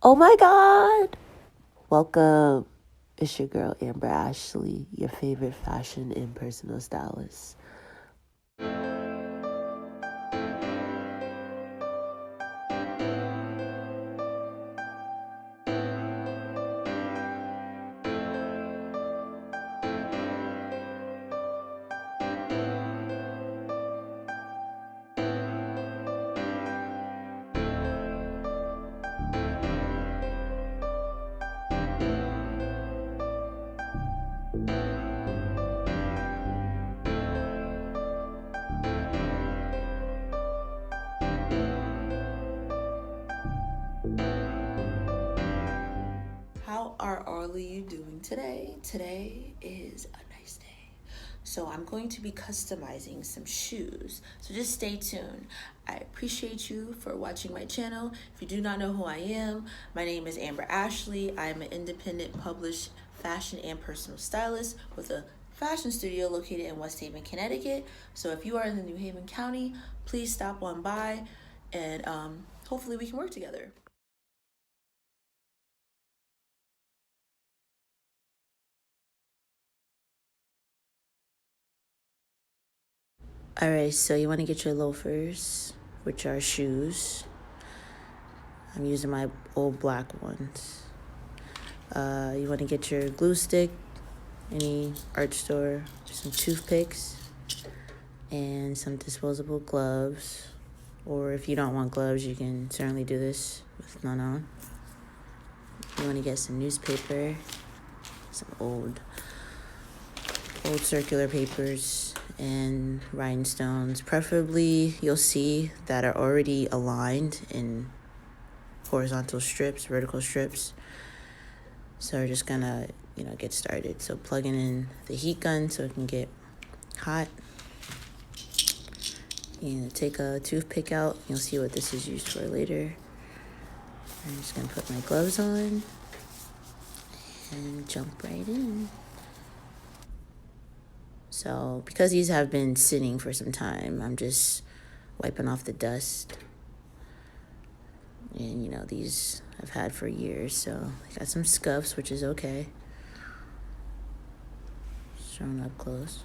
Oh my God! Welcome. It's your girl, Amber Ashli, your favorite fashion and personal stylist. How are all of you doing today? Today is a nice day. So I'm going to be customizing some shoes. So just stay tuned. I appreciate you for watching my channel. If you do not know who I am, my name is Amber Ashli. I am an independent published fashion and personal stylist with a fashion studio located in West Haven, Connecticut. So if you are in the New Haven County, please stop on by and hopefully we can work together. Alright, so you want to get your loafers, which are shoes. I'm using my old black ones. You want to get your glue stick, any art store, some toothpicks, and some disposable gloves. Or if you don't want gloves, you can certainly do this with none on. You want to get some newspaper, some old circular papers, and rhinestones. Preferably, you'll see that are already aligned in horizontal strips, vertical strips. So we're just gonna, get started. So plugging in the heat gun so it can get hot. And take a toothpick out. You'll see what this is used for later. I'm just gonna put my gloves on and jump right in. So because these have been sitting for some time, I'm just wiping off the dust. And these I've had for years, so I got some scuffs, which is okay. Showing up close.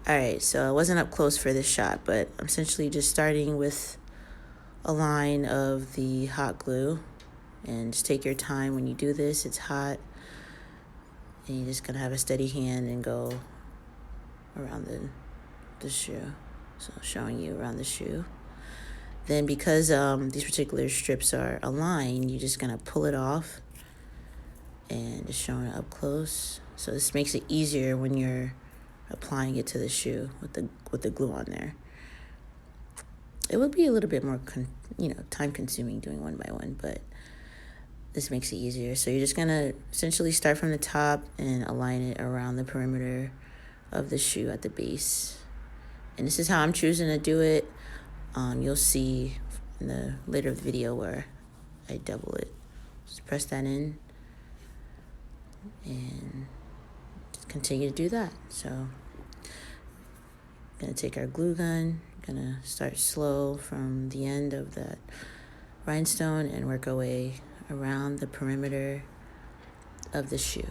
Alright, so I wasn't up close for this shot, but I'm essentially just starting with a line of the hot glue. And just take your time when you do this. It's hot. And you're just going to have a steady hand and go around the shoe. So showing you around the shoe. Then because these particular strips are aligned, you're just going to pull it off. And just showing it up close. So this makes it easier when you're applying it to the shoe with the glue on there. It would be a little bit more time consuming doing one by one, but this makes it easier. So you're just gonna essentially start from the top and align it around the perimeter of the shoe at the base. And this is how I'm choosing to do it. You'll see in the later video where I double it. Just press that in and just continue to do that. So gonna take our glue gun, gonna start slow from the end of that rhinestone and work our way around the perimeter of the shoe.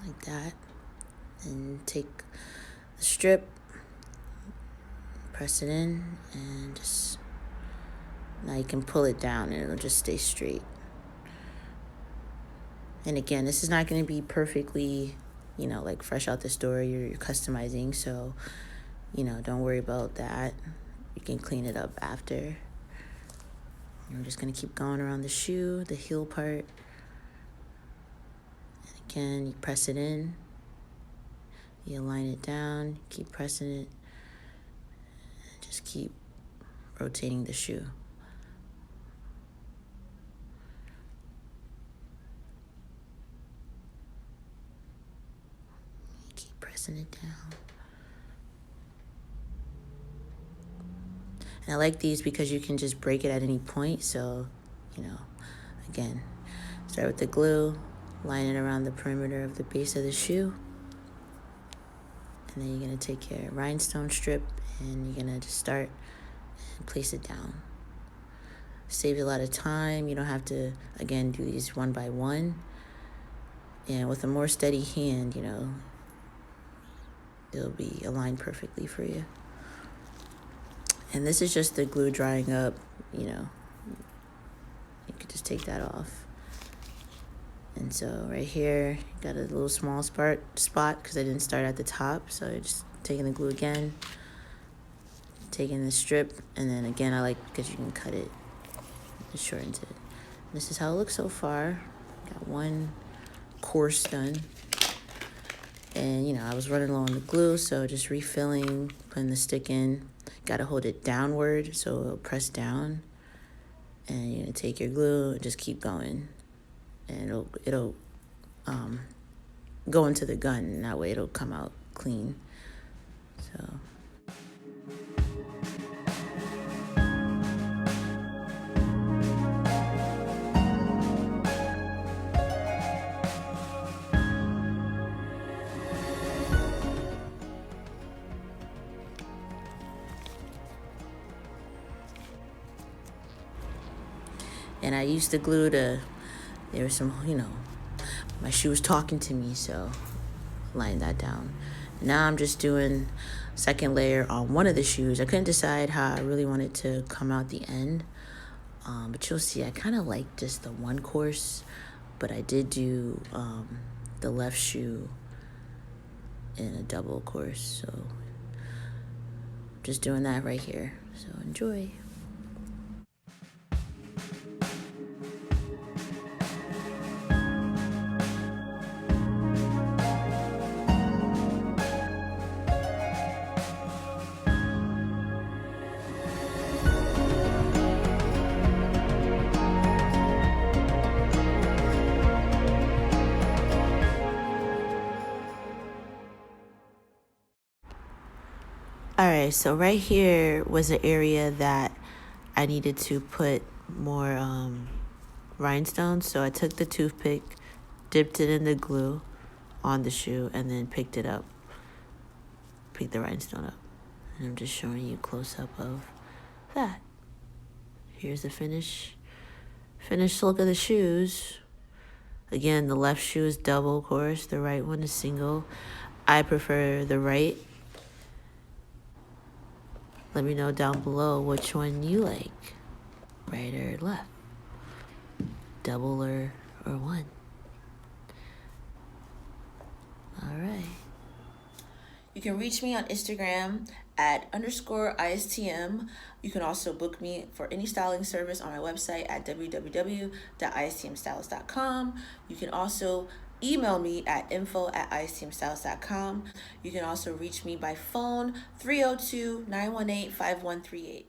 Like that. And take the strip, press it in, and just now you can pull it down and it'll just stay straight. And again, this is not going to be perfectly, like fresh out the store. You're customizing, so, don't worry about that. You can clean it up after. And we're just going to keep going around the shoe, the heel part. And again, you press it in. You align it down, keep pressing it. And just keep rotating the shoe. Pressing it down. And I like these because you can just break it at any point. So, again, start with the glue, line it around the perimeter of the base of the shoe. And then you're going to take your rhinestone strip and you're going to just start and place it down. Saves a lot of time. You don't have to, again, do these one by one. And with a more steady hand, you know, it'll be aligned perfectly for you. And this is just the glue drying up, you know. You could just take that off. And so right here, got a little small spot because I didn't start at the top. So just taking the glue again, taking the strip, and then again, I like because you can cut it, it shortens it. This is how it looks so far. Got one course done. And, you know, I was running low on the glue, so just refilling, putting the stick in. Got to hold it downward so it'll press down. And you're going to take your glue and just keep going. And it'll go into the gun, and that way it'll come out clean. So. And I used the glue to, there was some, you know, my shoe was talking to me, so line that down. Now I'm just doing second layer on one of the shoes. I couldn't decide how I really wanted to come out the end, but you'll see I kind of like just the one course, but I did do the left shoe in a double course, so just doing that right here. So enjoy. All right, so right here was an area that I needed to put more rhinestones. So I took the toothpick, dipped it in the glue on the shoe, and then picked it up, picked the rhinestone up. And I'm just showing you a close-up of that. Here's the finished look of the shoes. Again, the left shoe is double, of course. The right one is single. I prefer the right. Let me know down below which one you like, right or left, double or one. All right. You can reach me on Instagram at _ISTM. You can also book me for any styling service on my website at www.istmstyles.com. You can also email me at info@istmstyles.com. You can also reach me by phone 302-918-5138.